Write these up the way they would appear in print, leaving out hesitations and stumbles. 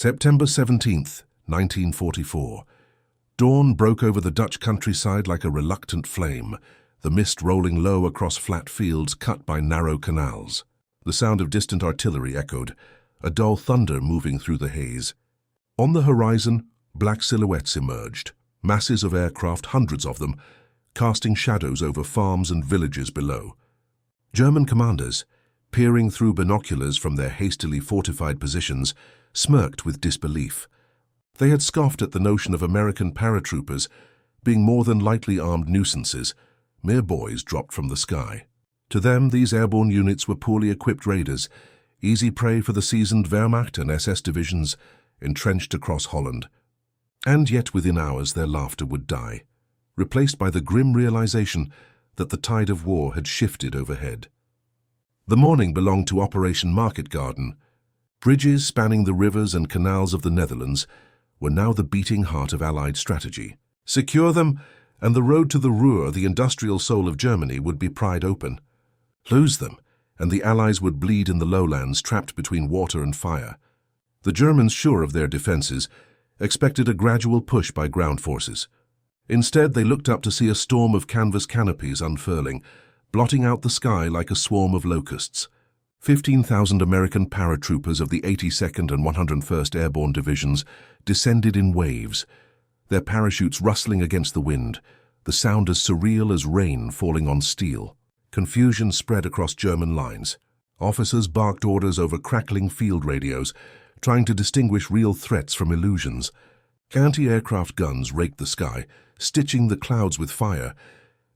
September 17th, 1944. Dawn broke over the Dutch countryside like a reluctant flame, the mist rolling low across flat fields cut by narrow canals. The sound of distant artillery echoed, a dull thunder moving through the haze. On the horizon, black silhouettes emerged, masses of aircraft, hundreds of them, casting shadows over farms and villages below. German commanders, peering through binoculars from their hastily fortified positions, smirked with disbelief. They had scoffed at the notion of American paratroopers being more than lightly armed nuisances, mere boys dropped from the sky. To them, these airborne units were poorly equipped raiders, easy prey for the seasoned Wehrmacht and SS divisions entrenched across Holland. And yet within hours their laughter would die, replaced by the grim realization that the tide of war had shifted overhead. The morning belonged to Operation Market Garden. Bridges spanning the rivers and canals of the Netherlands were now the beating heart of Allied strategy. Secure them, and the road to the Ruhr, the industrial soul of Germany, would be pried open. Lose them, and the Allies would bleed in the lowlands trapped between water and fire. The Germans, sure of their defenses, expected a gradual push by ground forces. Instead, they looked up to see a storm of canvas canopies unfurling, blotting out the sky like a swarm of locusts. 15,000 American paratroopers of the 82nd and 101st Airborne Divisions descended in waves, their parachutes rustling against the wind, the sound as surreal as rain falling on steel. Confusion spread across German lines. Officers barked orders over crackling field radios, trying to distinguish real threats from illusions. Anti-aircraft guns raked the sky, stitching the clouds with fire,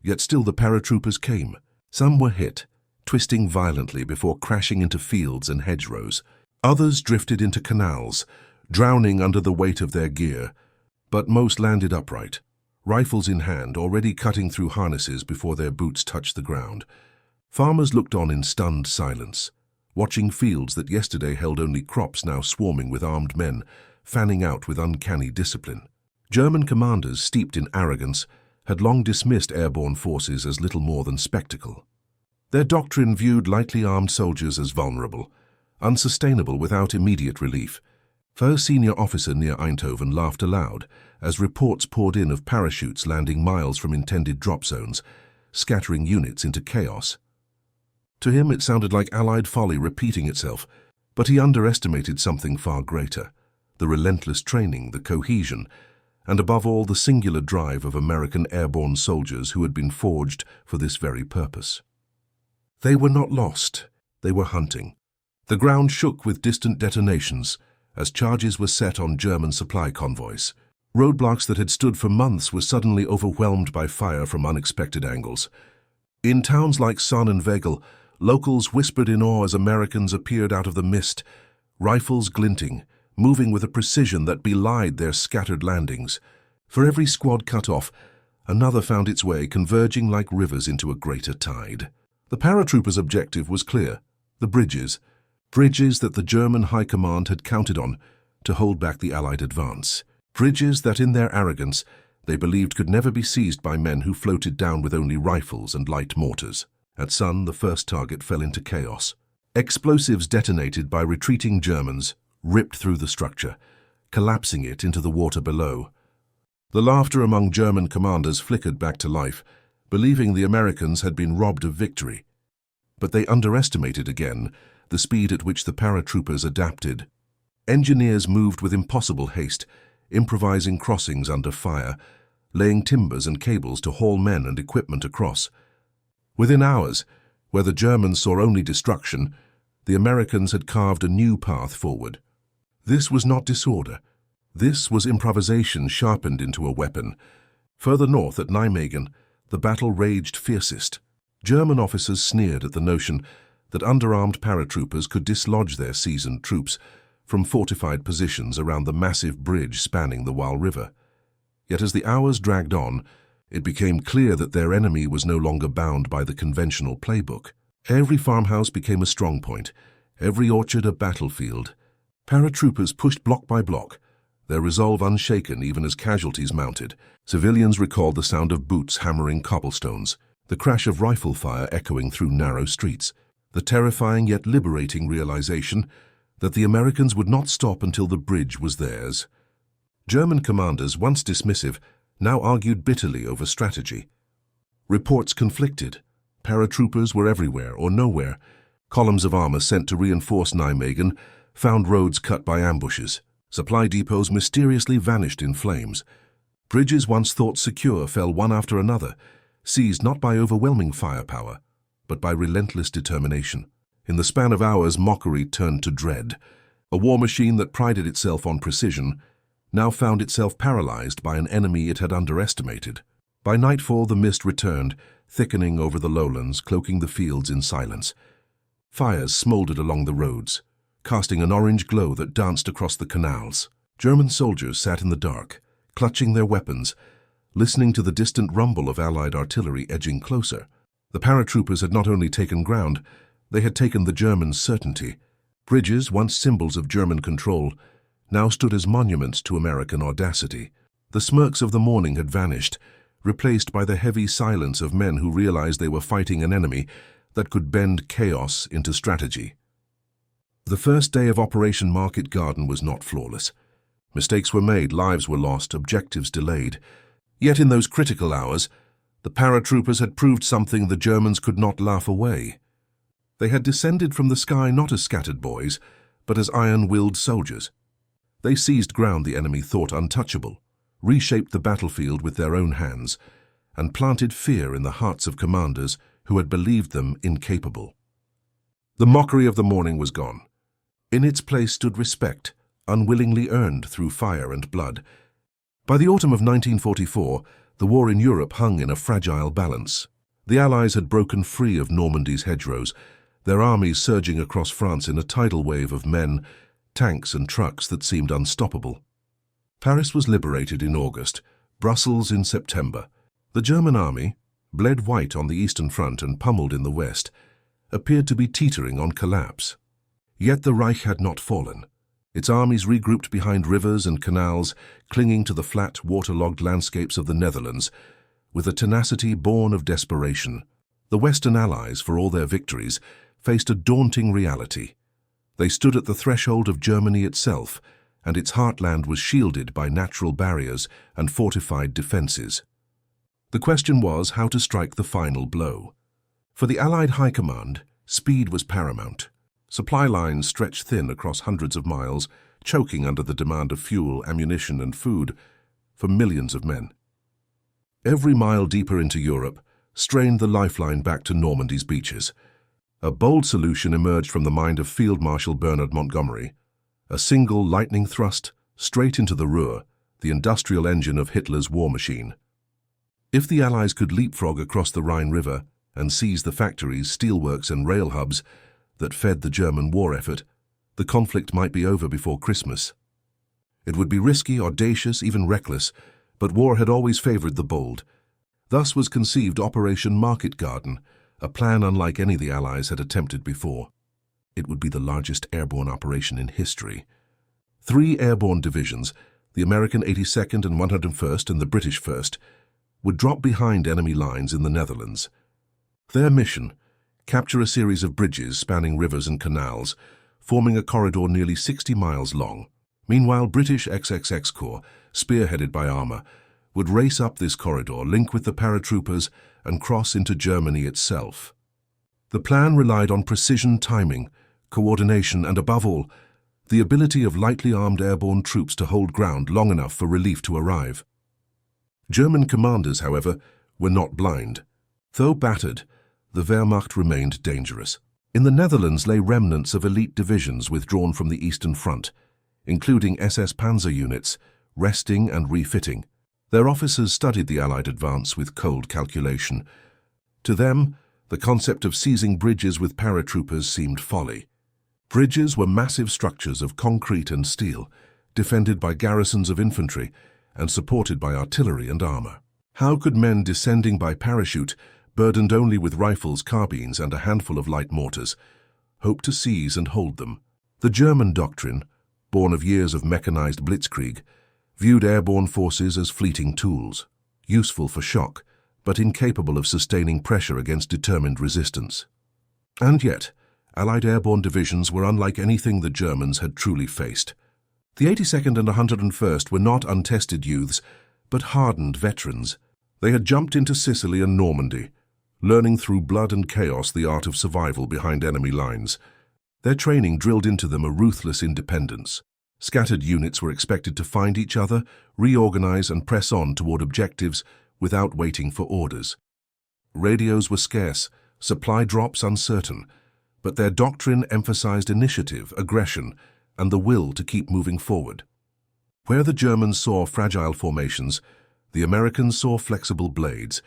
yet still the paratroopers came. Some were hit, twisting violently before crashing into fields and hedgerows. Others drifted into canals, drowning under the weight of their gear, but most landed upright, rifles in hand, already cutting through harnesses before their boots touched the ground. Farmers looked on in stunned silence, watching fields that yesterday held only crops now swarming with armed men, fanning out with uncanny discipline. German commanders, steeped in arrogance, had long dismissed airborne forces as little more than spectacle. Their doctrine viewed lightly armed soldiers as vulnerable, unsustainable without immediate relief. A senior officer near Eindhoven laughed aloud as reports poured in of parachutes landing miles from intended drop zones, scattering units into chaos. To him it sounded like Allied folly repeating itself, but he underestimated something far greater: the relentless training, the cohesion, and above all the singular drive of American airborne soldiers who had been forged for this very purpose. They were not lost, they were hunting. The ground shook with distant detonations as charges were set on German supply convoys. Roadblocks that had stood for months were suddenly overwhelmed by fire from unexpected angles. In towns like Sonn and Wegel, locals whispered in awe as Americans appeared out of the mist, rifles glinting, moving with a precision that belied their scattered landings. For every squad cut off, another found its way, converging like rivers into a greater tide. The paratroopers' objective was clear: the bridges that the German High Command had counted on to hold back the Allied advance. Bridges that, in their arrogance, they believed could never be seized by men who floated down with only rifles and light mortars. At sun, the first target fell into chaos. Explosives detonated by retreating Germans ripped through the structure, collapsing it into the water below. The laughter among German commanders flickered back to life, believing the Americans had been robbed of victory. But they underestimated again the speed at which the paratroopers adapted. Engineers moved with impossible haste, improvising crossings under fire, laying timbers and cables to haul men and equipment across. Within hours, where the Germans saw only destruction, the Americans had carved a new path forward. This was not disorder. This was improvisation sharpened into a weapon. Further north at Nijmegen, the battle raged fiercest. German officers sneered at the notion that underarmed paratroopers could dislodge their seasoned troops from fortified positions around the massive bridge spanning the Waal River. Yet as the hours dragged on, it became clear that their enemy was no longer bound by the conventional playbook. Every farmhouse became a strong point, every orchard a battlefield. Paratroopers pushed block by block, their resolve unshaken even as casualties mounted. Civilians recalled the sound of boots hammering cobblestones, the crash of rifle fire echoing through narrow streets, the terrifying yet liberating realization that the Americans would not stop until the bridge was theirs. German commanders, once dismissive, now argued bitterly over strategy. Reports conflicted. Paratroopers were everywhere or nowhere. Columns of armor sent to reinforce Nijmegen found roads cut by ambushes. Supply depots mysteriously vanished in flames. Bridges once thought secure fell one after another, seized not by overwhelming firepower, but by relentless determination. In the span of hours, mockery turned to dread. A war machine that prided itself on precision now found itself paralyzed by an enemy it had underestimated. By nightfall, the mist returned, thickening over the lowlands, cloaking the fields in silence. Fires smoldered along the roads, casting an orange glow that danced across the canals. German soldiers sat in the dark, clutching their weapons, listening to the distant rumble of Allied artillery edging closer. The paratroopers had not only taken ground, they had taken the Germans' certainty. Bridges, once symbols of German control, now stood as monuments to American audacity. The smirks of the morning had vanished, replaced by the heavy silence of men who realized they were fighting an enemy that could bend chaos into strategy. The first day of Operation Market Garden was not flawless. Mistakes were made, lives were lost, objectives delayed. Yet in those critical hours, the paratroopers had proved something the Germans could not laugh away. They had descended from the sky not as scattered boys, but as iron-willed soldiers. They seized ground the enemy thought untouchable, reshaped the battlefield with their own hands, and planted fear in the hearts of commanders who had believed them incapable. The mockery of the morning was gone. In its place stood respect, unwillingly earned through fire and blood. By the autumn of 1944, the war in Europe hung in a fragile balance. The Allies had broken free of Normandy's hedgerows, their armies surging across France in a tidal wave of men, tanks and trucks that seemed unstoppable. Paris was liberated in August, Brussels in September. The German army, bled white on the Eastern Front and pummeled in the West, appeared to be teetering on collapse. Yet the Reich had not fallen. Its armies regrouped behind rivers and canals, clinging to the flat, waterlogged landscapes of the Netherlands, with a tenacity born of desperation. The Western Allies, for all their victories, faced a daunting reality. They stood at the threshold of Germany itself, and its heartland was shielded by natural barriers and fortified defenses. The question was how to strike the final blow. For the Allied High Command, speed was paramount. Supply lines stretched thin across hundreds of miles, choking under the demand of fuel, ammunition, and food for millions of men. Every mile deeper into Europe strained the lifeline back to Normandy's beaches. A bold solution emerged from the mind of Field Marshal Bernard Montgomery. A single lightning thrust straight into the Ruhr, the industrial engine of Hitler's war machine. If the Allies could leapfrog across the Rhine River and seize the factories, steelworks, and rail hubs that fed the German war effort, the conflict might be over before Christmas. It would be risky, audacious, even reckless, but war had always favored the bold. Thus was conceived Operation Market Garden, a plan unlike any the Allies had attempted before. It would be the largest airborne operation in history. 3 airborne divisions, the American 82nd and 101st and the British 1st, would drop behind enemy lines in the Netherlands. Their mission: capture a series of bridges spanning rivers and canals, forming a corridor nearly 60 miles long. Meanwhile, British XXX Corps, spearheaded by armor, would race up this corridor, link with the paratroopers, and cross into Germany itself. The plan relied on precision timing, coordination, and above all, the ability of lightly armed airborne troops to hold ground long enough for relief to arrive. German commanders, however, were not blind. Though battered, the Wehrmacht remained dangerous. In the Netherlands lay remnants of elite divisions withdrawn from the Eastern Front, including SS Panzer units, resting and refitting. Their officers studied the Allied advance with cold calculation. To them, the concept of seizing bridges with paratroopers seemed folly. Bridges were massive structures of concrete and steel, defended by garrisons of infantry and supported by artillery and armor. How could men descending by parachute, burdened only with rifles, carbines, and a handful of light mortars, hope to seize and hold them? The German doctrine, born of years of mechanized blitzkrieg, viewed airborne forces as fleeting tools, useful for shock, but incapable of sustaining pressure against determined resistance. And yet, Allied airborne divisions were unlike anything the Germans had truly faced. The 82nd and 101st were not untested youths, but hardened veterans. They had jumped into Sicily and Normandy, learning through blood and chaos the art of survival behind enemy lines. Their training drilled into them a ruthless independence. Scattered units were expected to find each other, reorganize and press on toward objectives without waiting for orders. Radios were scarce, supply drops uncertain, but their doctrine emphasized initiative, aggression, and the will to keep moving forward. Where the Germans saw fragile formations, the Americans saw flexible blades,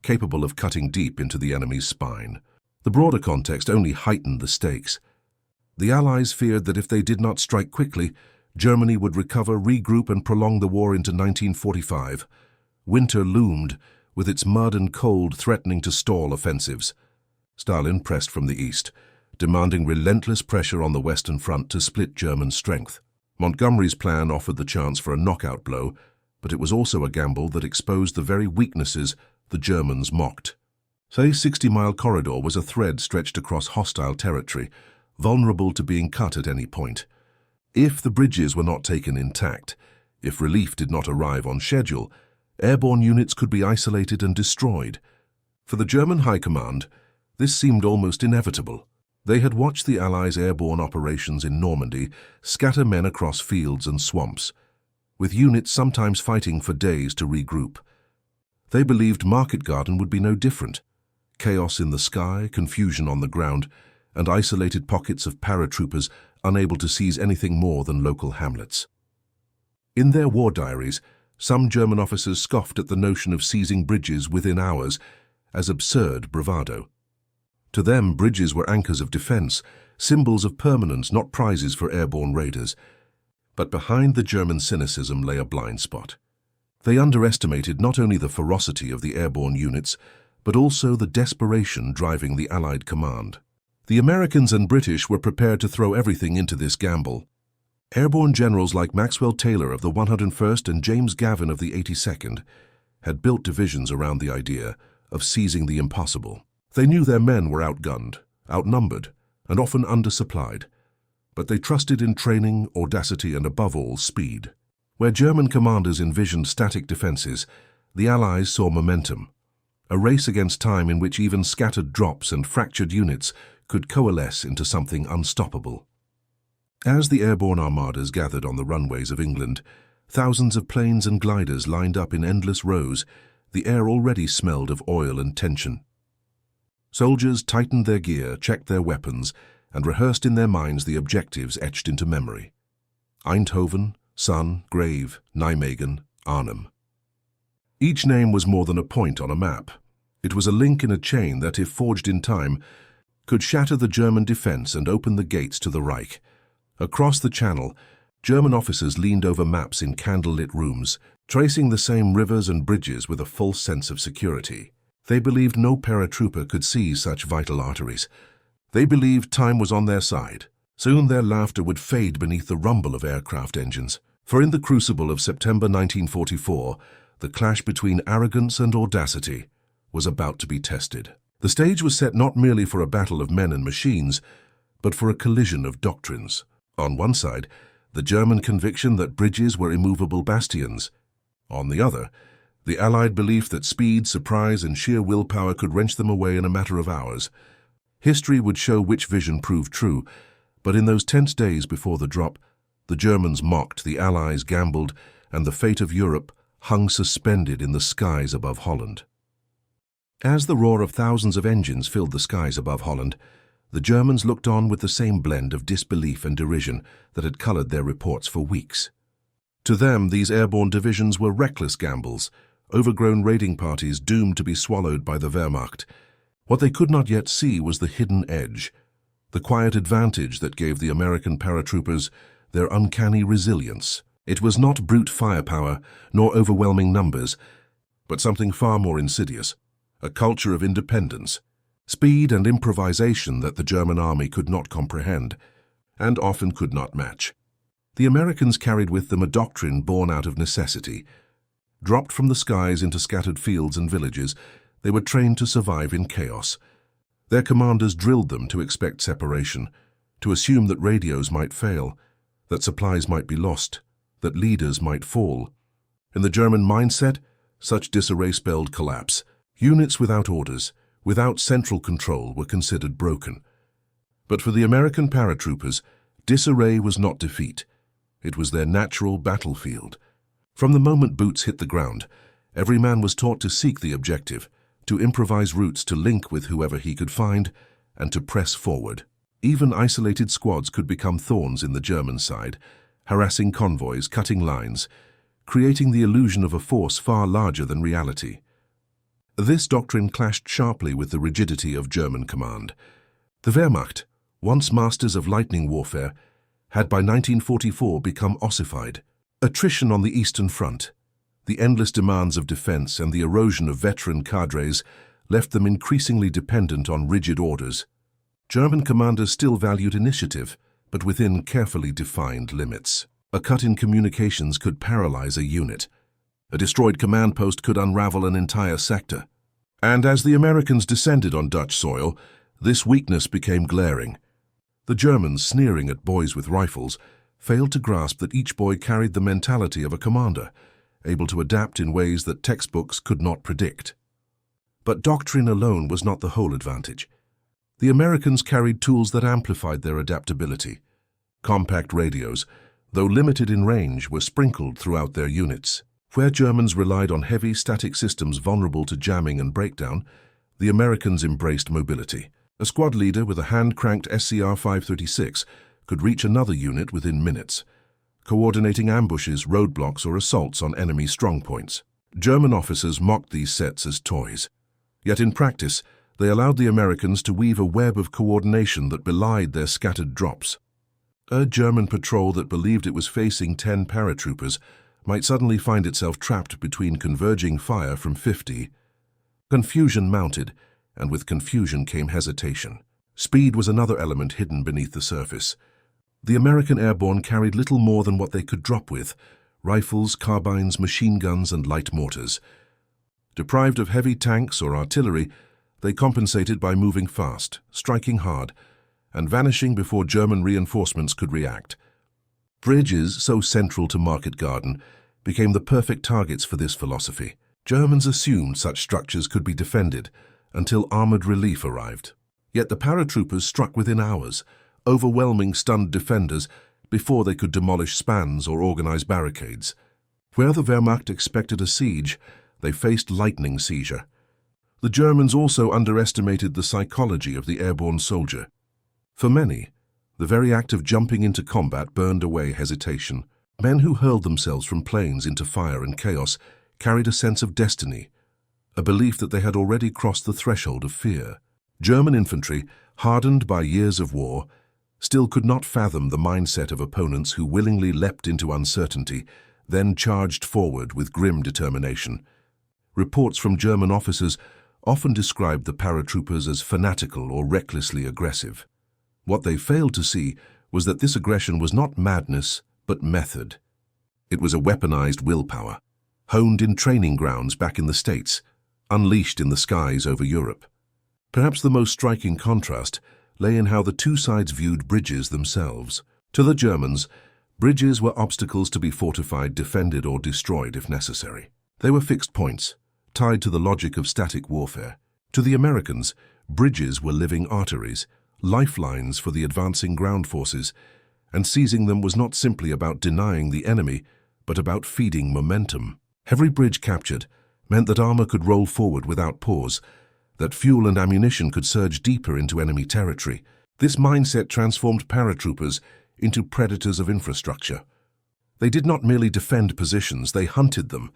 capable of cutting deep into the enemy's spine. The broader context only heightened the stakes. The Allies feared that if they did not strike quickly, Germany would recover, regroup, and prolong the war into 1945. Winter loomed, with its mud and cold threatening to stall offensives. Stalin pressed from the east, demanding relentless pressure on the Western Front to split German strength. Montgomery's plan offered the chance for a knockout blow, but it was also a gamble that exposed the very weaknesses the Germans mocked. The 60-mile corridor was a thread stretched across hostile territory, vulnerable to being cut at any point. If the bridges were not taken intact, if relief did not arrive on schedule, airborne units could be isolated and destroyed. For the German High Command, this seemed almost inevitable. They had watched the Allies' airborne operations in Normandy scatter men across fields and swamps, with units sometimes fighting for days to regroup. They believed Market Garden would be no different. Chaos in the sky, confusion on the ground, and isolated pockets of paratroopers unable to seize anything more than local hamlets. In their war diaries, some German officers scoffed at the notion of seizing bridges within hours as absurd bravado. To them, bridges were anchors of defense, symbols of permanence, not prizes for airborne raiders. But behind the German cynicism lay a blind spot. They underestimated not only the ferocity of the airborne units, but also the desperation driving the Allied command. The Americans and British were prepared to throw everything into this gamble. Airborne generals like Maxwell Taylor of the 101st and James Gavin of the 82nd had built divisions around the idea of seizing the impossible. They knew their men were outgunned, outnumbered, and often undersupplied, but they trusted in training, audacity, and above all, speed. Where German commanders envisioned static defenses, the Allies saw momentum, a race against time in which even scattered drops and fractured units could coalesce into something unstoppable. As the airborne armadas gathered on the runways of England, thousands of planes and gliders lined up in endless rows, the air already smelled of oil and tension. Soldiers tightened their gear, checked their weapons, and rehearsed in their minds the objectives etched into memory. Eindhoven, Sun, Grave, Nijmegen, Arnhem. Each name was more than a point on a map. It was a link in a chain that, if forged in time, could shatter the German defense and open the gates to the Reich. Across the Channel, German officers leaned over maps in candlelit rooms, tracing the same rivers and bridges with a false sense of security. They believed no paratrooper could seize such vital arteries. They believed time was on their side. Soon their laughter would fade beneath the rumble of aircraft engines. For in the crucible of September 1944, the clash between arrogance and audacity was about to be tested. The stage was set not merely for a battle of men and machines, but for a collision of doctrines. On one side, the German conviction that bridges were immovable bastions. On the other, the Allied belief that speed, surprise, and sheer willpower could wrench them away in a matter of hours. History would show which vision proved true, but in those tense days before the drop, the Germans mocked, the Allies gambled, and the fate of Europe hung suspended in the skies above Holland. As the roar of thousands of engines filled the skies above Holland, the Germans looked on with the same blend of disbelief and derision that had colored their reports for weeks. To them, these airborne divisions were reckless gambles, overgrown raiding parties doomed to be swallowed by the Wehrmacht. What they could not yet see was the hidden edge, the quiet advantage that gave the American paratroopers their uncanny resilience. It was not brute firepower nor overwhelming numbers, but something far more insidious, a culture of independence, speed and improvisation that the German army could not comprehend, and often could not match. The Americans carried with them a doctrine born out of necessity. Dropped from the skies into scattered fields and villages, they were trained to survive in chaos. Their commanders drilled them to expect separation, to assume that radios might fail, that supplies might be lost, that leaders might fall. In the German mindset, such disarray spelled collapse. Units without orders, without central control, were considered broken. But for the American paratroopers, disarray was not defeat. It was their natural battlefield. From the moment boots hit the ground, every man was taught to seek the objective, to improvise routes to link with whoever he could find, and to press forward. Even isolated squads could become thorns in the German side, harassing convoys, cutting lines, creating the illusion of a force far larger than reality. This doctrine clashed sharply with the rigidity of German command. The Wehrmacht, once masters of lightning warfare, had by 1944 become ossified. Attrition on the Eastern Front, the endless demands of defense and the erosion of veteran cadres left them increasingly dependent on rigid orders. German commanders still valued initiative, but within carefully defined limits. A cut in communications could paralyze a unit. A destroyed command post could unravel an entire sector. And as the Americans descended on Dutch soil, this weakness became glaring. The Germans, sneering at boys with rifles, failed to grasp that each boy carried the mentality of a commander, able to adapt in ways that textbooks could not predict. But doctrine alone was not the whole advantage. The Americans carried tools that amplified their adaptability. Compact radios, though limited in range, were sprinkled throughout their units. Where Germans relied on heavy static systems vulnerable to jamming and breakdown, the Americans embraced mobility. A squad leader with a hand-cranked SCR 536 could reach another unit within minutes, coordinating ambushes, roadblocks, or assaults on enemy strongpoints. German officers mocked these sets as toys. Yet in practice, they allowed the Americans to weave a web of coordination that belied their scattered drops. A German patrol that believed it was facing 10 paratroopers might suddenly find itself trapped between converging fire from 50. Confusion mounted, and with confusion came hesitation. Speed was another element hidden beneath the surface. The American airborne carried little more than what they could drop with: rifles, carbines, machine guns, and light mortars. Deprived of heavy tanks or artillery, they compensated by moving fast, striking hard, and vanishing before German reinforcements could react. Bridges, so central to Market Garden, became the perfect targets for this philosophy. Germans assumed such structures could be defended until armored relief arrived. Yet the paratroopers struck within hours, overwhelming stunned defenders before they could demolish spans or organize barricades. Where the Wehrmacht expected a siege, they faced lightning seizure. The Germans also underestimated the psychology of the airborne soldier. For many, the very act of jumping into combat burned away hesitation. Men who hurled themselves from planes into fire and chaos carried a sense of destiny, a belief that they had already crossed the threshold of fear. German infantry, hardened by years of war, still could not fathom the mindset of opponents who willingly leapt into uncertainty, then charged forward with grim determination. Reports from German officers often described the paratroopers as fanatical or recklessly aggressive. What they failed to see was that this aggression was not madness, but method. It was a weaponized willpower, honed in training grounds back in the States, unleashed in the skies over Europe. Perhaps the most striking contrast lay in how the two sides viewed bridges themselves. To the Germans, bridges were obstacles to be fortified, defended, or destroyed if necessary. They were fixed points, tied to the logic of static warfare. To the Americans, bridges were living arteries, lifelines for the advancing ground forces, and seizing them was not simply about denying the enemy, but about feeding momentum. Every bridge captured meant that armor could roll forward without pause, that fuel and ammunition could surge deeper into enemy territory. This mindset transformed paratroopers into predators of infrastructure. They did not merely defend positions, they hunted them.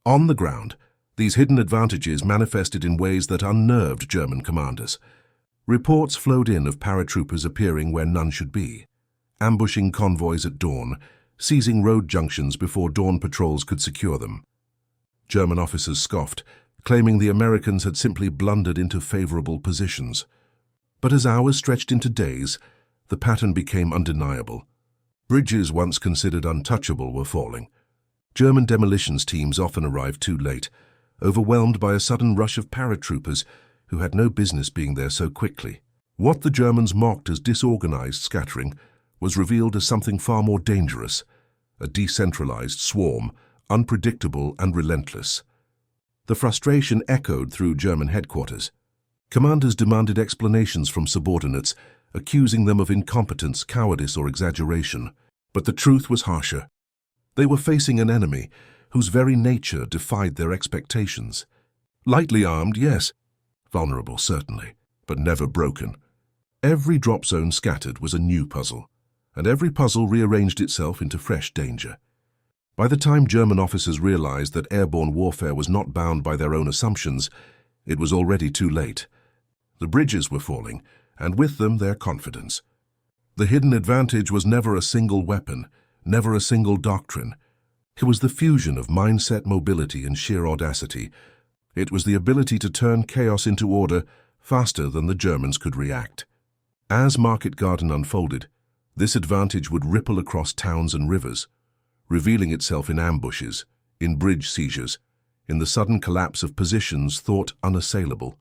On the ground, these hidden advantages manifested in ways that unnerved German commanders. Reports flowed in of paratroopers appearing where none should be, ambushing convoys at dawn, seizing road junctions before dawn patrols could secure them. German officers scoffed, claiming the Americans had simply blundered into favorable positions. But as hours stretched into days, the pattern became undeniable. Bridges once considered untouchable were falling. German demolitions teams often arrived too late, overwhelmed by a sudden rush of paratroopers who had no business being there so quickly. What the Germans mocked as disorganized scattering was revealed as something far more dangerous, a decentralized swarm, unpredictable and relentless. The frustration echoed through German headquarters. Commanders demanded explanations from subordinates, accusing them of incompetence, cowardice, or exaggeration. But the truth was harsher. They were facing an enemy whose very nature defied their expectations. Lightly armed, yes. Vulnerable, certainly, but never broken. Every drop zone scattered was a new puzzle, and every puzzle rearranged itself into fresh danger. By the time German officers realized that airborne warfare was not bound by their own assumptions, it was already too late. The bridges were falling, and with them their confidence. The hidden advantage was never a single weapon, never a single doctrine. It was the fusion of mindset, mobility, and sheer audacity. It was the ability to turn chaos into order faster than the Germans could react. As Market Garden unfolded, this advantage would ripple across towns and rivers, revealing itself in ambushes, in bridge seizures, in the sudden collapse of positions thought unassailable.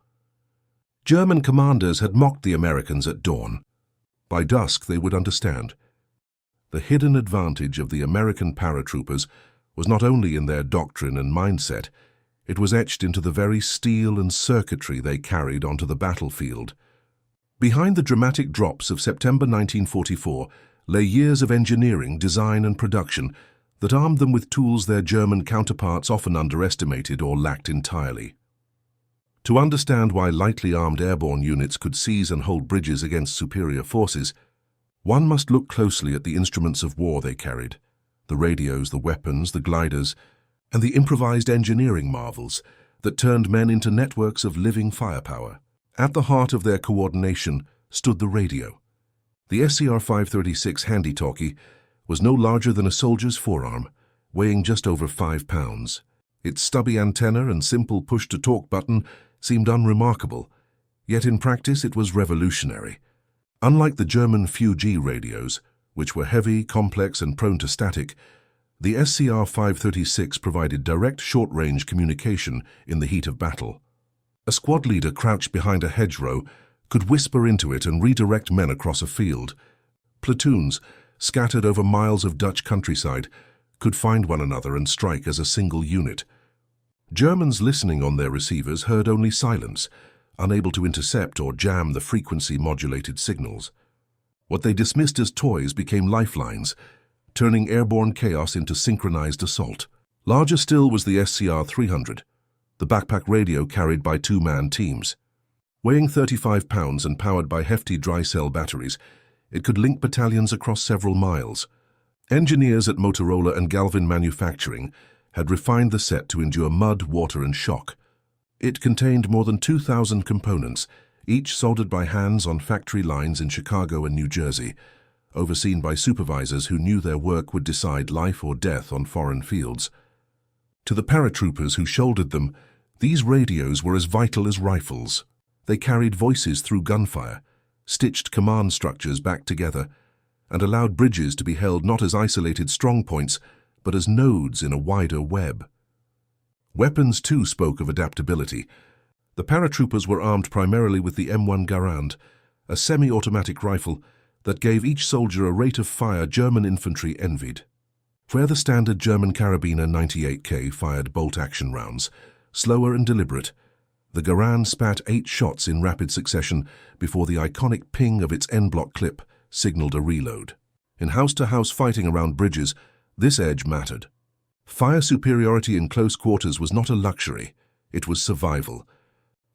German commanders had mocked the Americans at dawn. By dusk they would understand. The hidden advantage of the American paratroopers was not only in their doctrine and mindset, it was etched into the very steel and circuitry they carried onto the battlefield. Behind the dramatic drops of September 1944 lay years of engineering, design and production that armed them with tools their German counterparts often underestimated or lacked entirely. To understand why lightly armed airborne units could seize and hold bridges against superior forces, one must look closely at the instruments of war they carried, the radios, the weapons, the gliders, and the improvised engineering marvels that turned men into networks of living firepower. At the heart of their coordination stood the radio. The SCR-536 handy-talkie was no larger than a soldier's forearm, weighing just over 5 pounds. Its stubby antenna and simple push-to-talk button seemed unremarkable, yet in practice it was revolutionary. Unlike the German Fuji radios, which were heavy, complex, and prone to static, the SCR-536 provided direct short-range communication in the heat of battle. A squad leader crouched behind a hedgerow could whisper into it and redirect men across a field. Platoons, scattered over miles of Dutch countryside, could find one another and strike as a single unit. Germans listening on their receivers heard only silence, unable to intercept or jam the frequency-modulated signals. What they dismissed as toys became lifelines, turning airborne chaos into synchronized assault. Larger still was the SCR-300, the backpack radio carried by two-man teams. Weighing 35 pounds and powered by hefty dry-cell batteries, it could link battalions across several miles. Engineers at Motorola and Galvin Manufacturing had refined the set to endure mud, water, and shock. It contained more than 2,000 components, each soldered by hands on factory lines in Chicago and New Jersey, overseen by supervisors who knew their work would decide life or death on foreign fields. To the paratroopers who shouldered them, these radios were as vital as rifles. They carried voices through gunfire, stitched command structures back together, and allowed bridges to be held not as isolated strongpoints, but as nodes in a wider web. Weapons, too, spoke of adaptability. The paratroopers were armed primarily with the M1 Garand, a semi-automatic rifle that gave each soldier a rate of fire German infantry envied. Where the standard German carabiner 98K fired bolt-action rounds, slower and deliberate, the Garand spat 8 shots in rapid succession before the iconic ping of its en-bloc clip signaled a reload. In house-to-house fighting around bridges, this edge mattered. Fire superiority in close quarters was not a luxury, it was survival.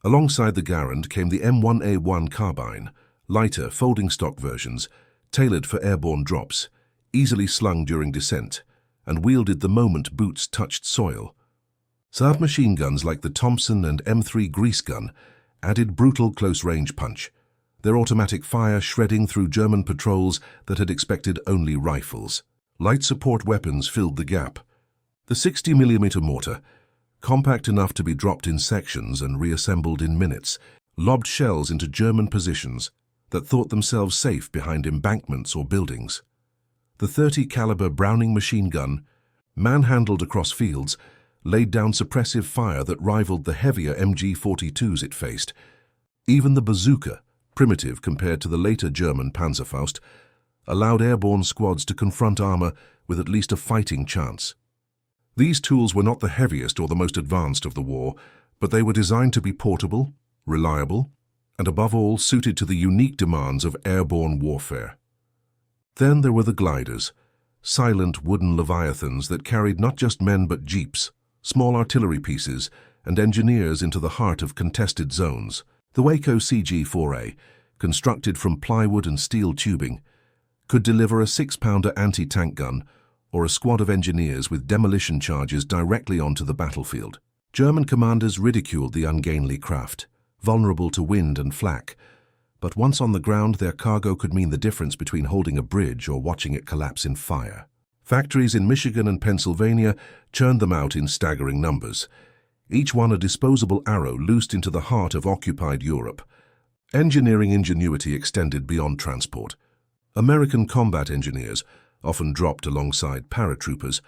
Alongside the Garand came the M1A1 carbine, lighter, folding stock versions, tailored for airborne drops, easily slung during descent, and wielded the moment boots touched soil. Submachine guns like the Thompson and M3 grease gun added brutal close-range punch, their automatic fire shredding through German patrols that had expected only rifles. Light support weapons filled the gap. The 60mm mortar, compact enough to be dropped in sections and reassembled in minutes, lobbed shells into German positions that thought themselves safe behind embankments or buildings. The 30-caliber Browning machine gun, manhandled across fields, laid down suppressive fire that rivaled the heavier MG-42s it faced, Even the bazooka, primitive compared to the later German Panzerfaust, allowed airborne squads to confront armor with at least a fighting chance. These tools were not the heaviest or the most advanced of the war, but they were designed to be portable, reliable, and above all suited to the unique demands of airborne warfare. Then there were the gliders, silent wooden leviathans that carried not just men but jeeps, small artillery pieces, and engineers into the heart of contested zones. The Waco CG-4A, constructed from plywood and steel tubing, could deliver a 6-pounder anti-tank gun or a squad of engineers with demolition charges directly onto the battlefield. German commanders ridiculed the ungainly craft, vulnerable to wind and flak, but once on the ground their cargo could mean the difference between holding a bridge or watching it collapse in fire. Factories in Michigan and Pennsylvania churned them out in staggering numbers, each one a disposable arrow loosed into the heart of occupied Europe. Engineering ingenuity extended beyond transport. American combat engineers, often dropped alongside paratroopers,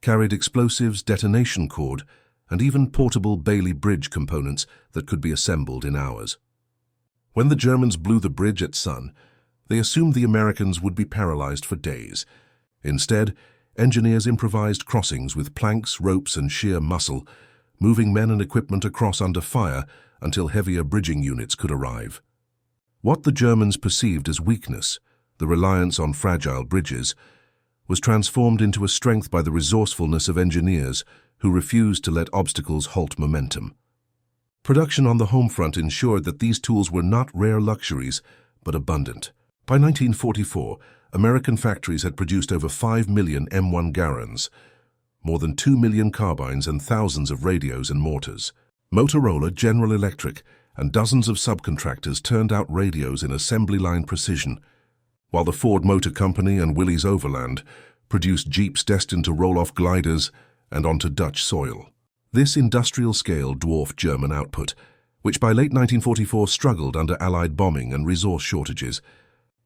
carried explosives, detonation cord, and even portable Bailey Bridge components that could be assembled in hours. When the Germans blew the bridge at Sun, they assumed the Americans would be paralyzed for days. Instead, engineers improvised crossings with planks, ropes, and sheer muscle, moving men and equipment across under fire until heavier bridging units could arrive. What the Germans perceived as weakness, the reliance on fragile bridges, was transformed into a strength by the resourcefulness of engineers who refused to let obstacles halt momentum. Production on the home front ensured that these tools were not rare luxuries, but abundant. By 1944, American factories had produced over 5 million M1 Garans, more than 2 million carbines and thousands of radios and mortars. Motorola, General Electric, and dozens of subcontractors turned out radios in assembly line precision, while the Ford Motor Company and Willys Overland produced jeeps destined to roll off gliders and onto Dutch soil. This industrial scale dwarfed German output, which by late 1944 struggled under Allied bombing and resource shortages.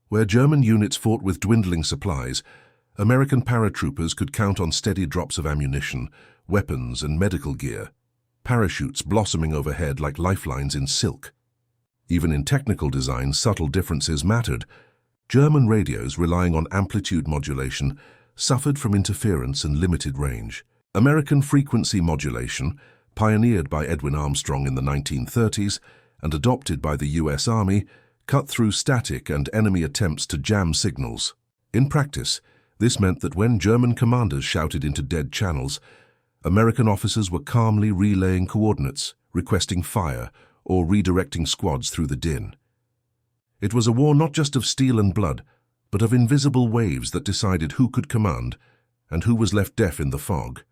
Where German units fought with dwindling supplies, American paratroopers could count on steady drops of ammunition, weapons, and medical gear, parachutes blossoming overhead like lifelines in silk. Even in technical design, subtle differences mattered. German radios, relying on amplitude modulation, suffered from interference and limited range. American frequency modulation, pioneered by Edwin Armstrong in the 1930s and adopted by the U.S. Army, cut through static and enemy attempts to jam signals. In practice, this meant that when German commanders shouted into dead channels, American officers were calmly relaying coordinates, requesting fire, or redirecting squads through the din. It was a war not just of steel and blood, but of invisible waves that decided who could command and who was left deaf in the fog.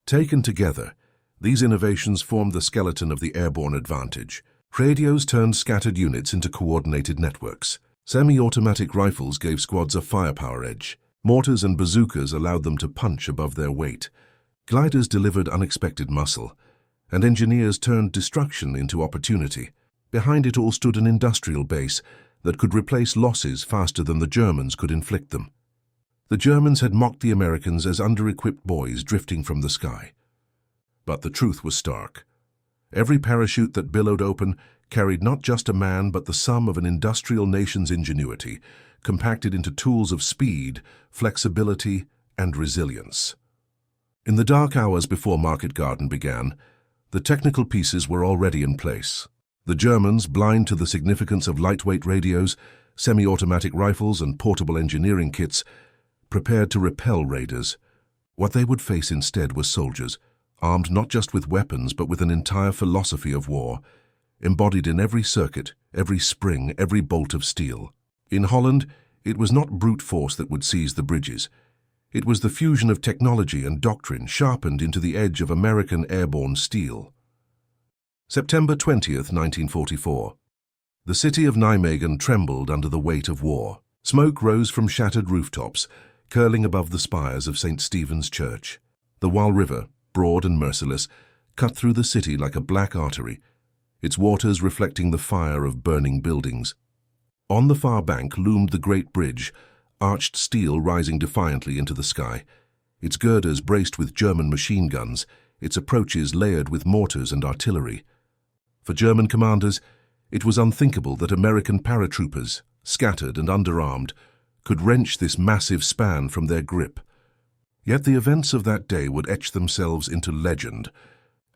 Taken together, these innovations formed the skeleton of the airborne advantage. Radios turned scattered units into coordinated networks. Semi-automatic rifles gave squads a firepower edge. Mortars and bazookas allowed them to punch above their weight. Gliders delivered unexpected muscle, and engineers turned destruction into opportunity. Behind it all stood an industrial base that could replace losses faster than the Germans could inflict them. The Germans had mocked the Americans as under-equipped boys drifting from the sky. But the truth was stark. Every parachute that billowed open carried not just a man but the sum of an industrial nation's ingenuity, compacted into tools of speed, flexibility, and resilience. In the dark hours before Market Garden began, the technical pieces were already in place. The Germans, blind to the significance of lightweight radios, semi-automatic rifles, and portable engineering kits, prepared to repel raiders. What they would face instead were soldiers, armed not just with weapons but with an entire philosophy of war, embodied in every circuit, every spring, every bolt of steel. In Holland, it was not brute force that would seize the bridges. It was the fusion of technology and doctrine sharpened into the edge of American airborne steel. September 20th, 1944. The city of Nijmegen trembled under the weight of war. Smoke rose from shattered rooftops, curling above the spires of St. Stephen's Church. The Waal River, broad and merciless, cut through the city like a black artery, its waters reflecting the fire of burning buildings. On the far bank loomed the Great Bridge, arched steel rising defiantly into the sky, its girders braced with German machine guns, its approaches layered with mortars and artillery. For German commanders, It was unthinkable that American paratroopers, scattered and underarmed, could wrench this massive span from their grip. Yet the events of that day would etch themselves into legend,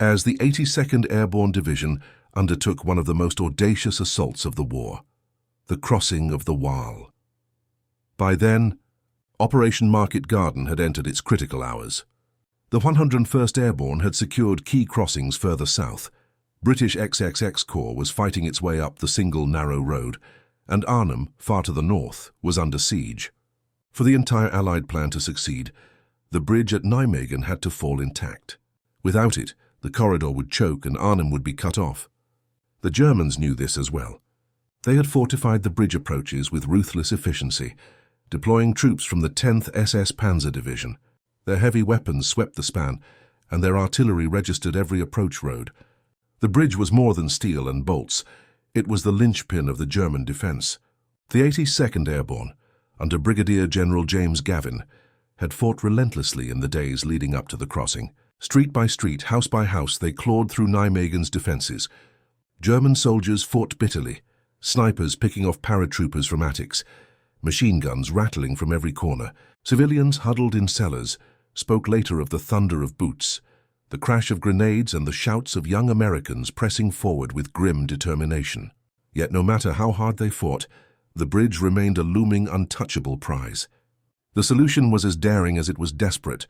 as the 82nd Airborne Division undertook one of the most audacious assaults of the war, the crossing of the Waal. By then, Operation Market Garden had entered its critical hours. The 101st Airborne had secured key crossings further south. British XXX Corps was fighting its way up the single narrow road, and Arnhem, far to the north, was under siege. For the entire Allied plan to succeed, the bridge at Nijmegen had to fall intact. Without it, the corridor would choke and Arnhem would be cut off. The Germans knew this as well. They had fortified the bridge approaches with ruthless efficiency, deploying troops from the 10th SS Panzer Division. Their heavy weapons swept the span, and their artillery registered every approach road. The bridge was more than steel and bolts. It was the linchpin of the German defense. The 82nd Airborne, under Brigadier General James Gavin, had fought relentlessly in the days leading up to the crossing. Street by street, house by house, they clawed through Nijmegen's defenses. German soldiers fought bitterly, snipers picking off paratroopers from attics, machine guns rattling from every corner. Civilians huddled in cellars spoke later of the thunder of boots, the crash of grenades and the shouts of young Americans pressing forward with grim determination. Yet no matter how hard they fought, the bridge remained a looming, untouchable prize. The solution was as daring as it was desperate,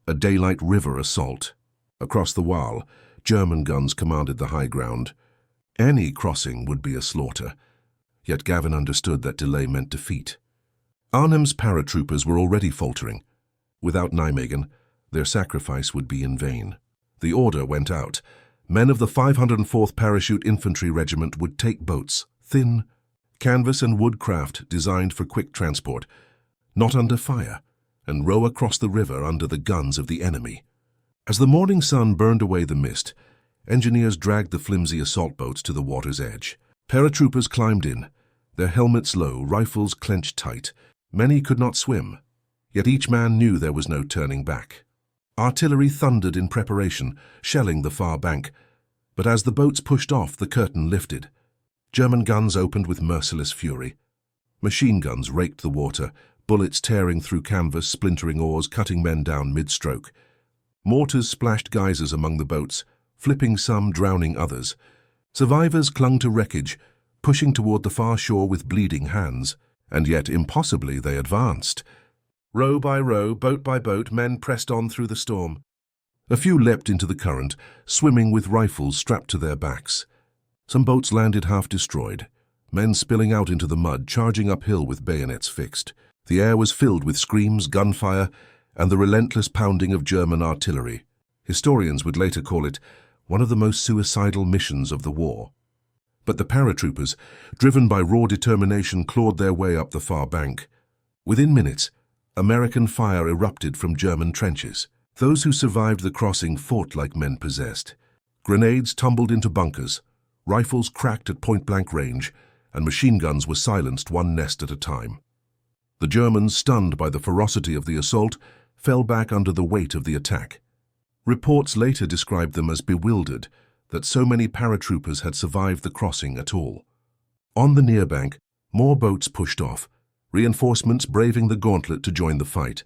a daylight river assault. Across the Waal, German guns commanded the high ground. Any crossing would be a slaughter, yet Gavin understood that delay meant defeat. Arnhem's paratroopers were already faltering. Without Nijmegen, their sacrifice would be in vain. The order went out. Men of the 504th Parachute Infantry Regiment would take boats, thin, canvas and wood craft designed for quick transport, not under fire, and row across the river under the guns of the enemy. As the morning sun burned away the mist, engineers dragged the flimsy assault boats to the water's edge. Paratroopers climbed in, their helmets low, rifles clenched tight. Many could not swim, yet each man knew there was no turning back. Artillery thundered in preparation, shelling the far bank, but as the boats pushed off, the curtain lifted. German guns opened with merciless fury. Machine guns raked the water, bullets tearing through canvas, splintering oars, cutting men down mid-stroke. Mortars splashed geysers among the boats, flipping some, drowning others. Survivors clung to wreckage, pushing toward the far shore with bleeding hands. And yet, impossibly, they advanced. Row by row, boat by boat, men pressed on through the storm. A few leapt into the current, swimming with rifles strapped to their backs. Some boats landed half destroyed, men spilling out into the mud, charging uphill with bayonets fixed. The air was filled with screams, gunfire, and the relentless pounding of German artillery. Historians would later call it one of the most suicidal missions of the war. But the paratroopers, driven by raw determination, clawed their way up the far bank. Within minutes, American fire erupted from German trenches. Those who survived the crossing fought like men possessed. Grenades tumbled into bunkers, rifles cracked at point-blank range, and machine guns were silenced one nest at a time. The Germans, stunned by the ferocity of the assault, fell back under the weight of the attack. Reports later described them as bewildered that so many paratroopers had survived the crossing at all. On the near bank, more boats pushed off, reinforcements braving the gauntlet to join the fight.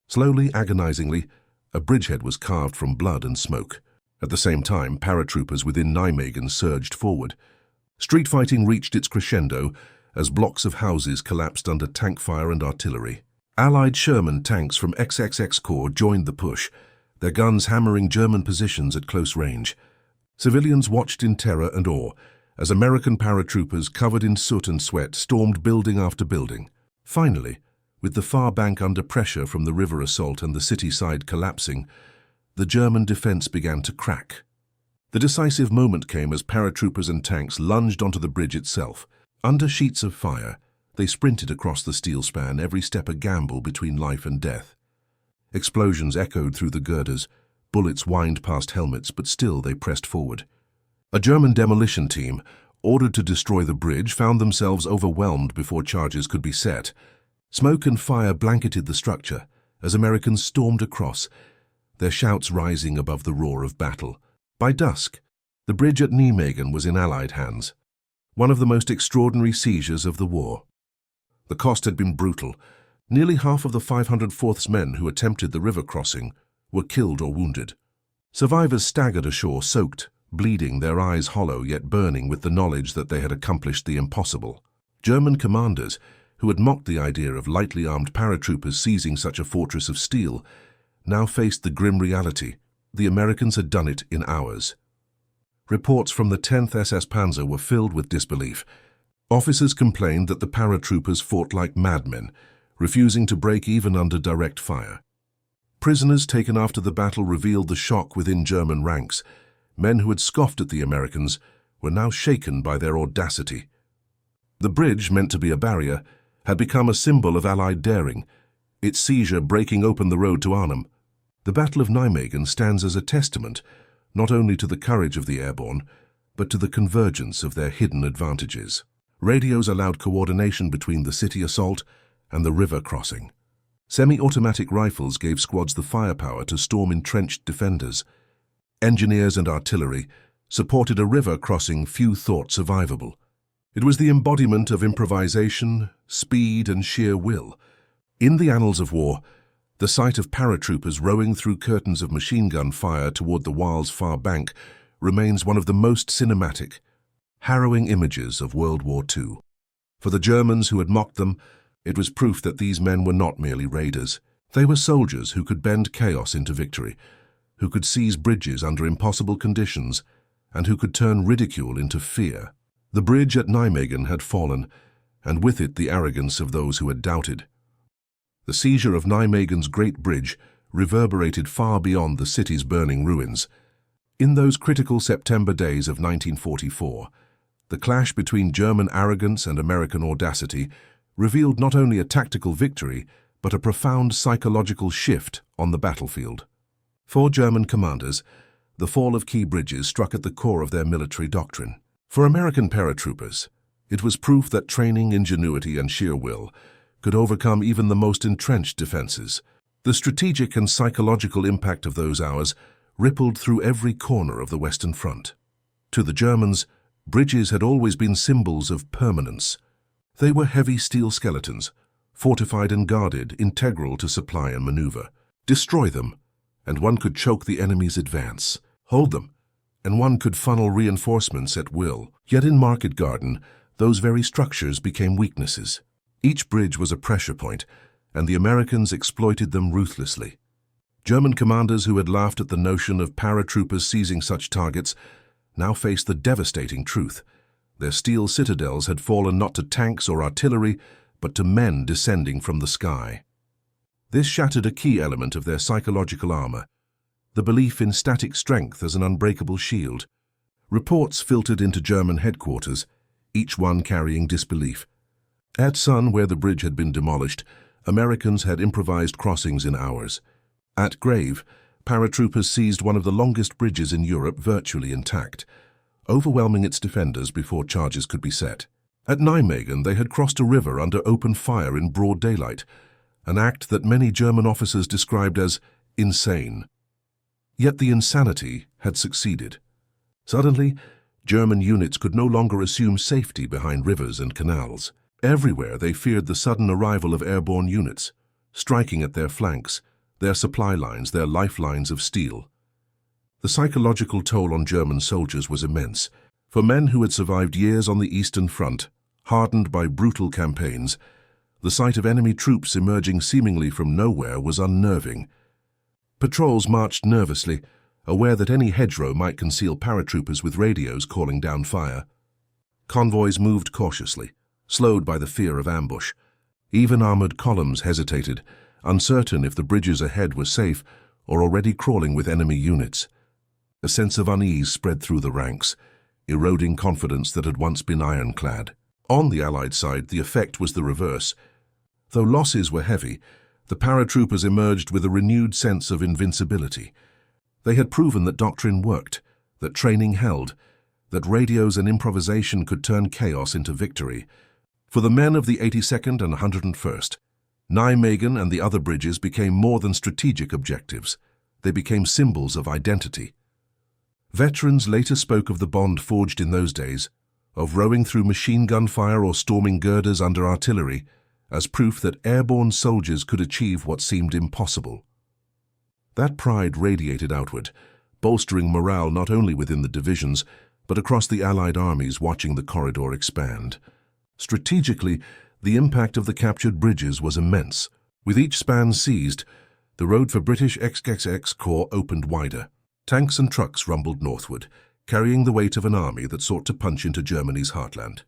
Slowly, agonizingly, a bridgehead was carved from blood and smoke. At the same time, paratroopers within Nijmegen surged forward. Street fighting reached its crescendo as blocks of houses collapsed under tank fire and artillery. Allied Sherman tanks from XXX Corps joined the push, their guns hammering German positions at close range. Civilians watched in terror and awe as American paratroopers, covered in soot and sweat, stormed building after building. Finally, with the far bank under pressure from the river assault and the city side collapsing, the German defense began to crack. The decisive moment came as paratroopers and tanks lunged onto the bridge itself. Under sheets of fire, they sprinted across the steel span, every step a gamble between life and death. Explosions echoed through the girders, bullets whined past helmets, but still they pressed forward. A German demolition team, ordered to destroy the bridge, found themselves overwhelmed before charges could be set. Smoke and fire blanketed the structure as Americans stormed across, their shouts rising above the roar of battle. By dusk, the bridge at Nijmegen was in Allied hands. one of the most extraordinary seizures of the war. The cost had been brutal. Nearly half of the 504th's men who attempted the river crossing were killed or wounded. Survivors staggered ashore soaked, bleeding, their eyes hollow yet burning with the knowledge that they had accomplished the impossible. German commanders, who had mocked the idea of lightly armed paratroopers seizing such a fortress of steel, now faced the grim reality. The Americans had done it in hours. Reports from the 10th SS Panzer were filled with disbelief. Officers complained that the paratroopers fought like madmen, refusing to break even under direct fire. Prisoners taken after the battle revealed the shock within German ranks. Men who had scoffed at the Americans were now shaken by their audacity. The bridge, meant to be a barrier, had become a symbol of Allied daring, its seizure breaking open the road to Arnhem. The Battle of Nijmegen stands as a testament not only to the courage of the airborne, but to the convergence of their hidden advantages. Radios allowed coordination between the city assault and the river crossing. Semi-automatic rifles gave squads the firepower to storm entrenched defenders. Engineers and artillery supported a river crossing few thought survivable. It was the embodiment of improvisation, speed, and sheer will. In the annals of war, the sight of paratroopers rowing through curtains of machine gun fire toward the Waal's far bank remains one of the most cinematic, harrowing images of World War II. For the Germans who had mocked them, it was proof that these men were not merely raiders. They were soldiers who could bend chaos into victory, who could seize bridges under impossible conditions, and who could turn ridicule into fear. The bridge at Nijmegen had fallen, and with it the arrogance of those who had doubted. The seizure of Nijmegen's Great Bridge reverberated far beyond the city's burning ruins. In those critical September days of 1944, the clash between German arrogance and American audacity revealed not only a tactical victory, but a profound psychological shift on the battlefield. For German commanders, the fall of key bridges struck at the core of their military doctrine. For American paratroopers, it was proof that training, ingenuity, and sheer will could overcome even the most entrenched defenses. The strategic and psychological impact of those hours rippled through every corner of the Western Front. To the Germans, bridges had always been symbols of permanence. They were heavy steel skeletons, fortified and guarded, integral to supply and maneuver. Destroy them, and one could choke the enemy's advance. Hold them, and one could funnel reinforcements at will. Yet in Market Garden, those very structures became weaknesses. Each bridge was a pressure point, and the Americans exploited them ruthlessly. German commanders who had laughed at the notion of paratroopers seizing such targets now faced the devastating truth. Their steel citadels had fallen not to tanks or artillery, but to men descending from the sky. This shattered a key element of their psychological armor, the belief in static strength as an unbreakable shield. Reports filtered into German headquarters, each one carrying disbelief. At Sun, where the bridge had been demolished, Americans had improvised crossings in hours. At Grave, paratroopers seized one of the longest bridges in Europe virtually intact, overwhelming its defenders before charges could be set. At Nijmegen, they had crossed a river under open fire in broad daylight, an act that many German officers described as insane. Yet the insanity had succeeded. Suddenly, German units could no longer assume safety behind rivers and canals. Everywhere they feared the sudden arrival of airborne units, striking at their flanks, their supply lines, their lifelines of steel. The psychological toll on German soldiers was immense. For men who had survived years on the Eastern Front, hardened by brutal campaigns, the sight of enemy troops emerging seemingly from nowhere was unnerving. Patrols marched nervously, aware that any hedgerow might conceal paratroopers with radios calling down fire. Convoys moved cautiously, slowed by the fear of ambush. Even armored columns hesitated, uncertain if the bridges ahead were safe or already crawling with enemy units. A sense of unease spread through the ranks, eroding confidence that had once been ironclad. On the Allied side, the effect was the reverse. Though losses were heavy, the paratroopers emerged with a renewed sense of invincibility. They had proven that doctrine worked, that training held, that radios and improvisation could turn chaos into victory. For the men of the 82nd and 101st, Nijmegen and the other bridges became more than strategic objectives. They became symbols of identity. Veterans later spoke of the bond forged in those days, of rowing through machine gun fire or storming girders under artillery, as proof that airborne soldiers could achieve what seemed impossible. That pride radiated outward, bolstering morale not only within the divisions, but across the Allied armies watching the corridor expand. Strategically, the impact of the captured bridges was immense. With each span seized, the road for British XXX Corps opened wider. Tanks and trucks rumbled northward, carrying the weight of an army that sought to punch into Germany's heartland.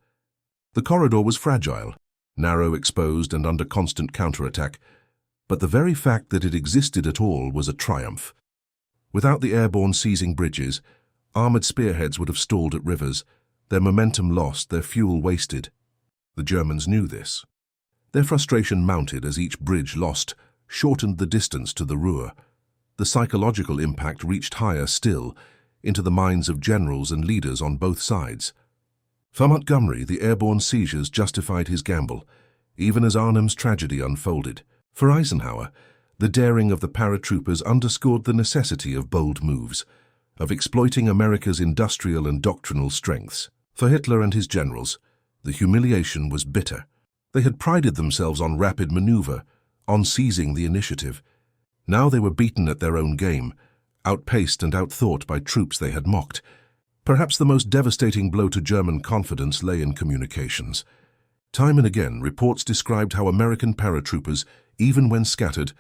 The corridor was fragile, narrow, exposed, and under constant counterattack, but the very fact that it existed at all was a triumph. Without the airborne seizing bridges, armored spearheads would have stalled at rivers, their momentum lost, their fuel wasted. The Germans knew this. Their frustration mounted as each bridge lost shortened the distance to the Ruhr. The psychological impact reached higher still, into the minds of generals and leaders on both sides. For Montgomery, the airborne seizures justified his gamble, even as Arnhem's tragedy unfolded. For Eisenhower, the daring of the paratroopers underscored the necessity of bold moves, of exploiting America's industrial and doctrinal strengths. For Hitler and his generals, the humiliation was bitter. They had prided themselves on rapid maneuver, on seizing the initiative. Now they were beaten at their own game, outpaced and outthought by troops they had mocked. Perhaps the most devastating blow to German confidence lay in communications. Time and again, reports described how American paratroopers, even when scattered,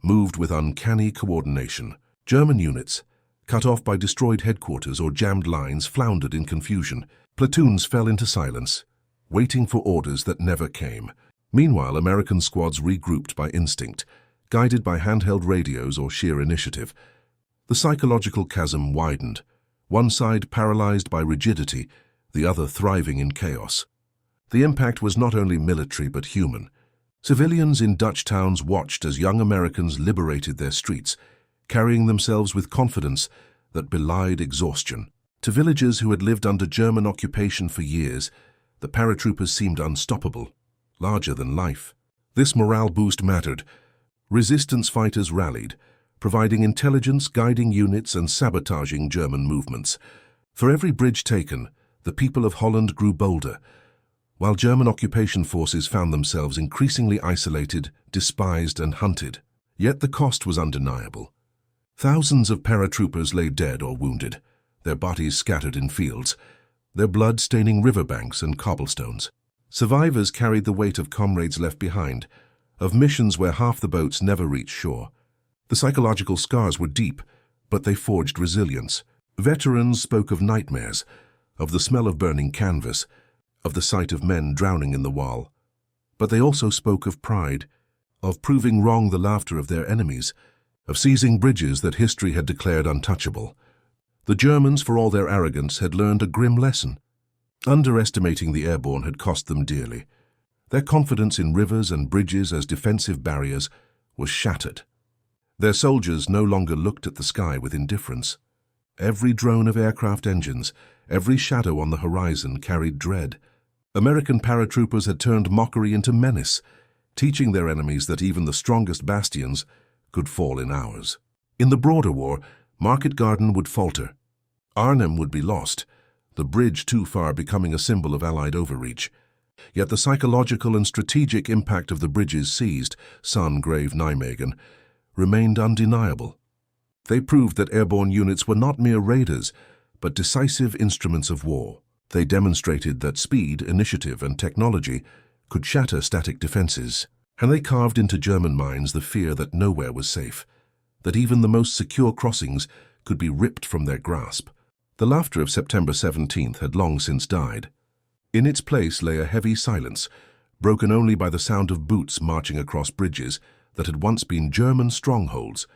moved with uncanny coordination. German units, cut off by destroyed headquarters or jammed lines, floundered in confusion. Platoons fell into silence, waiting for orders that never came. Meanwhile, American squads regrouped by instinct, guided by handheld radios or sheer initiative. The psychological chasm widened, one side paralyzed by rigidity, the other thriving in chaos. The impact was not only military but human. Civilians in Dutch towns watched as young Americans liberated their streets, carrying themselves with confidence that belied exhaustion. To villagers who had lived under German occupation for years, the paratroopers seemed unstoppable, larger than life. This morale boost mattered. Resistance fighters rallied, providing intelligence, guiding units, and sabotaging German movements. For every bridge taken, the people of Holland grew bolder, while German occupation forces found themselves increasingly isolated, despised, and hunted. Yet the cost was undeniable. Thousands of paratroopers lay dead or wounded, their bodies scattered in fields, their blood staining riverbanks and cobblestones. Survivors carried the weight of comrades left behind, of missions where half the boats never reached shore. The psychological scars were deep, but they forged resilience. Veterans spoke of nightmares, of the smell of burning canvas, of the sight of men drowning in the Wall. But they also spoke of pride, of proving wrong the laughter of their enemies, of seizing bridges that history had declared untouchable. The Germans, for all their arrogance, had learned a grim lesson. Underestimating the airborne had cost them dearly. Their confidence in rivers and bridges as defensive barriers was shattered. Their soldiers no longer looked at the sky with indifference. Every drone of aircraft engines, every shadow on the horizon carried dread. American paratroopers had turned mockery into menace, teaching their enemies that even the strongest bastions could fall in hours. In the broader war, Market Garden would falter. Arnhem would be lost, the bridge too far becoming a symbol of Allied overreach. Yet the psychological and strategic impact of the bridges seized, Sun, Grave, Nijmegen, remained undeniable. They proved that airborne units were not mere raiders, but decisive instruments of war. They demonstrated that speed, initiative, and technology could shatter static defenses, and they carved into German minds the fear that nowhere was safe, that even the most secure crossings could be ripped from their grasp. The laughter of September 17th had long since died. In its place lay a heavy silence, broken only by the sound of boots marching across bridges that had once been German strongholds.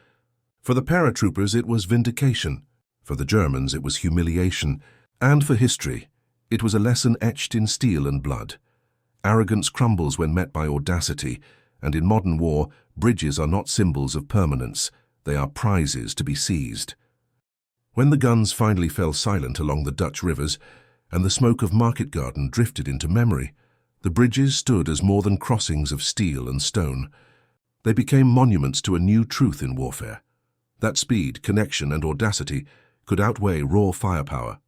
For the paratroopers it was vindication, for the Germans it was humiliation, and for history it was a lesson etched in steel and blood. Arrogance crumbles when met by audacity, and in modern war, bridges are not symbols of permanence, they are prizes to be seized. When the guns finally fell silent along the Dutch rivers, and the smoke of Market Garden drifted into memory, the bridges stood as more than crossings of steel and stone. They became monuments to a new truth in warfare, that speed, connection, and audacity could outweigh raw firepower.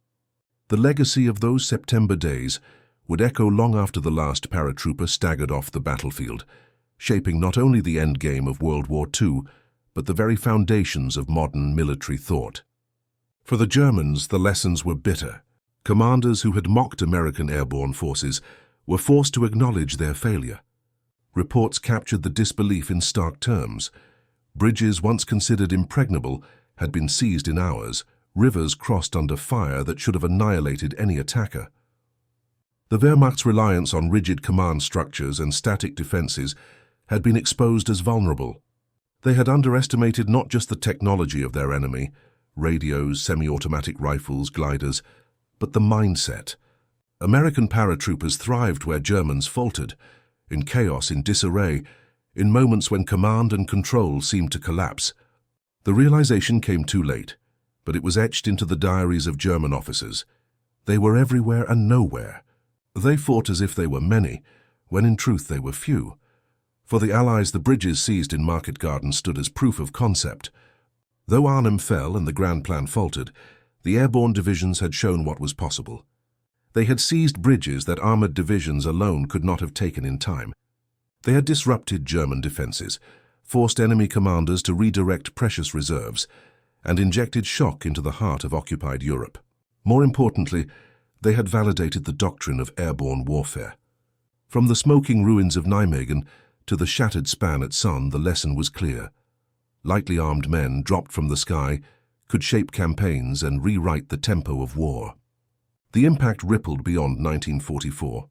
The legacy of those September days would echo long after the last paratrooper staggered off the battlefield, shaping not only the endgame of World War II, but the very foundations of modern military thought. For the Germans, the lessons were bitter. Commanders who had mocked American airborne forces were forced to acknowledge their failure. Reports captured the disbelief in stark terms. Bridges once considered impregnable had been seized in hours, rivers crossed under fire that should have annihilated any attacker. The Wehrmacht's reliance on rigid command structures and static defenses had been exposed as vulnerable. They had underestimated not just the technology of their enemy, radios, semi-automatic rifles, gliders, but the mindset. American paratroopers thrived where Germans faltered, in chaos, in disarray, in moments when command and control seemed to collapse. The realization came too late, but it was etched into the diaries of German officers. They were everywhere and nowhere. They fought as if they were many, when in truth they were few. For the Allies, the bridges seized in Market Garden stood as proof of concept. Though Arnhem fell and the grand plan faltered, the airborne divisions had shown what was possible. They had seized bridges that armored divisions alone could not have taken in time. They had disrupted German defenses, forced enemy commanders to redirect precious reserves, and injected shock into the heart of occupied Europe. More importantly, they had validated the doctrine of airborne warfare. From the smoking ruins of Nijmegen to the shattered span at Sun, the lesson was clear. Lightly armed men dropped from the sky could shape campaigns and rewrite the tempo of war. The impact rippled beyond 1944.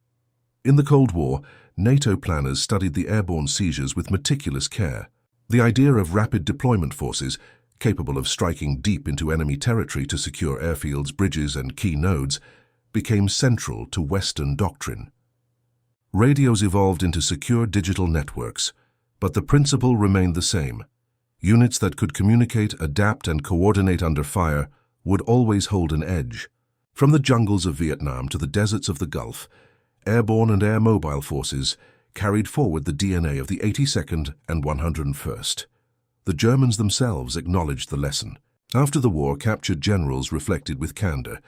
In the Cold War, NATO planners studied the airborne seizures with meticulous care. The idea of rapid deployment forces, capable of striking deep into enemy territory to secure airfields, bridges, and key nodes, became central to Western doctrine. Radios evolved into secure digital networks, but the principle remained the same. Units that could communicate, adapt, and coordinate under fire would always hold an edge. From the jungles of Vietnam to the deserts of the Gulf, airborne and air mobile forces carried forward the DNA of the 82nd and 101st. The Germans themselves acknowledged the lesson. After the war, captured generals reflected with candor.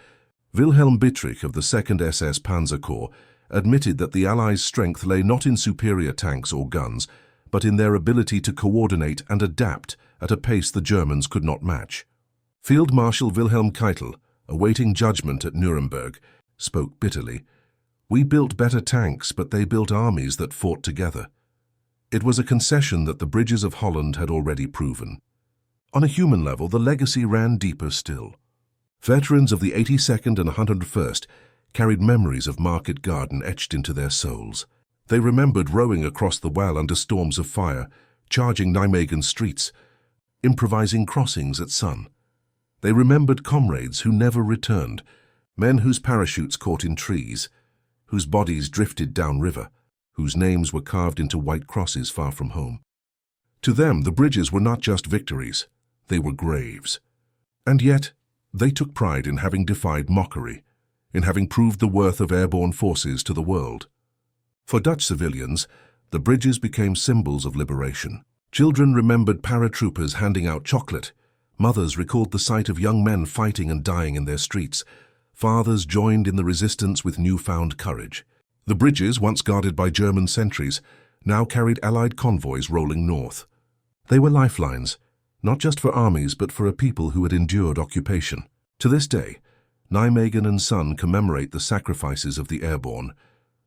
Wilhelm Bittrich of the 2nd SS Panzer Corps admitted that the Allies' strength lay not in superior tanks or guns, but in their ability to coordinate and adapt at a pace the Germans could not match. Field Marshal Wilhelm Keitel, awaiting judgment at Nuremberg, spoke bitterly. "We built better tanks, but they built armies that fought together." It was a concession that the bridges of Holland had already proven. On a human level, the legacy ran deeper still. Veterans of the 82nd and 101st carried memories of Market Garden etched into their souls. They remembered rowing across the Well under storms of fire, charging Nijmegen streets, improvising crossings at Sun. They remembered comrades who never returned, men whose parachutes caught in trees, whose bodies drifted downriver, whose names were carved into white crosses far from home. To them, the bridges were not just victories, they were graves. And yet, they took pride in having defied mockery, in having proved the worth of airborne forces to the world. For Dutch civilians, the bridges became symbols of liberation. Children remembered paratroopers handing out chocolate. Mothers recalled the sight of young men fighting and dying in their streets. Fathers joined in the resistance with newfound courage. The bridges, once guarded by German sentries, now carried Allied convoys rolling north. They were lifelines, not just for armies but for a people who had endured occupation. To this day, Nijmegen and Sun commemorate the sacrifices of the airborne,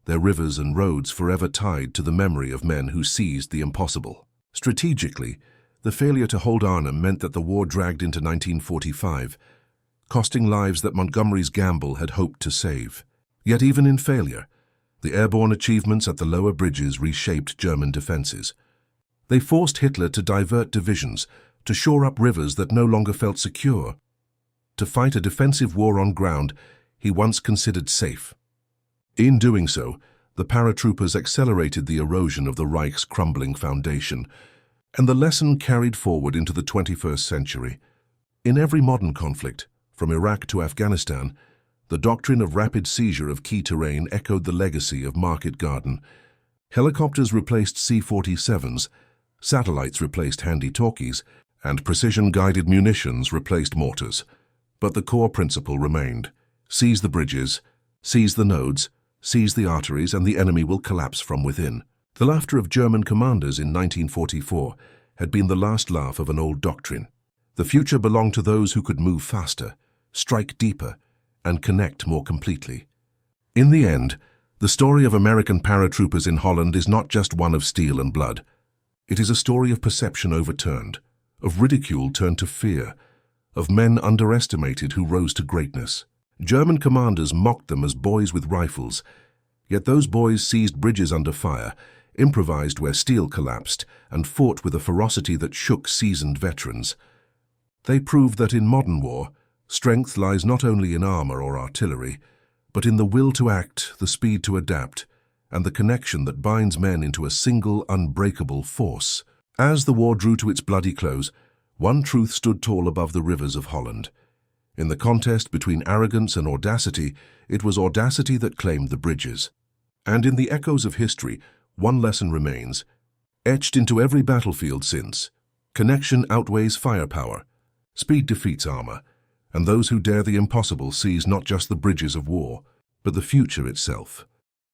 their rivers and roads forever tied to the memory of men who seized the impossible. Strategically, the failure to hold Arnhem meant that the war dragged into 1945, costing lives that Montgomery's gamble had hoped to save. Yet even in failure, the airborne achievements at the lower bridges reshaped German defenses. They forced Hitler to divert divisions, to shore up rivers that no longer felt secure, to fight a defensive war on ground he once considered safe. In doing so, the paratroopers accelerated the erosion of the Reich's crumbling foundation, and the lesson carried forward into the 21st century. In every modern conflict, from Iraq to Afghanistan, the doctrine of rapid seizure of key terrain echoed the legacy of Market Garden. Helicopters replaced C-47s, satellites replaced handy-talkies, and precision-guided munitions replaced mortars. But the core principle remained. Seize the bridges, seize the nodes, seize the arteries, and the enemy will collapse from within. The laughter of German commanders in 1944 had been the last laugh of an old doctrine. The future belonged to those who could move faster, strike deeper, and connect more completely. In the end, the story of American paratroopers in Holland is not just one of steel and blood. It is a story of perception overturned, of ridicule turned to fear, of men underestimated who rose to greatness. German commanders mocked them as boys with rifles, yet those boys seized bridges under fire, improvised where steel collapsed, and fought with a ferocity that shook seasoned veterans. They proved that in modern war, strength lies not only in armor or artillery, but in the will to act, the speed to adapt, and the connection that binds men into a single, unbreakable force. As the war drew to its bloody close, one truth stood tall above the rivers of Holland. In the contest between arrogance and audacity, it was audacity that claimed the bridges. And in the echoes of history, one lesson remains, etched into every battlefield since: connection outweighs firepower, speed defeats armor, and those who dare the impossible seize not just the bridges of war, but the future itself.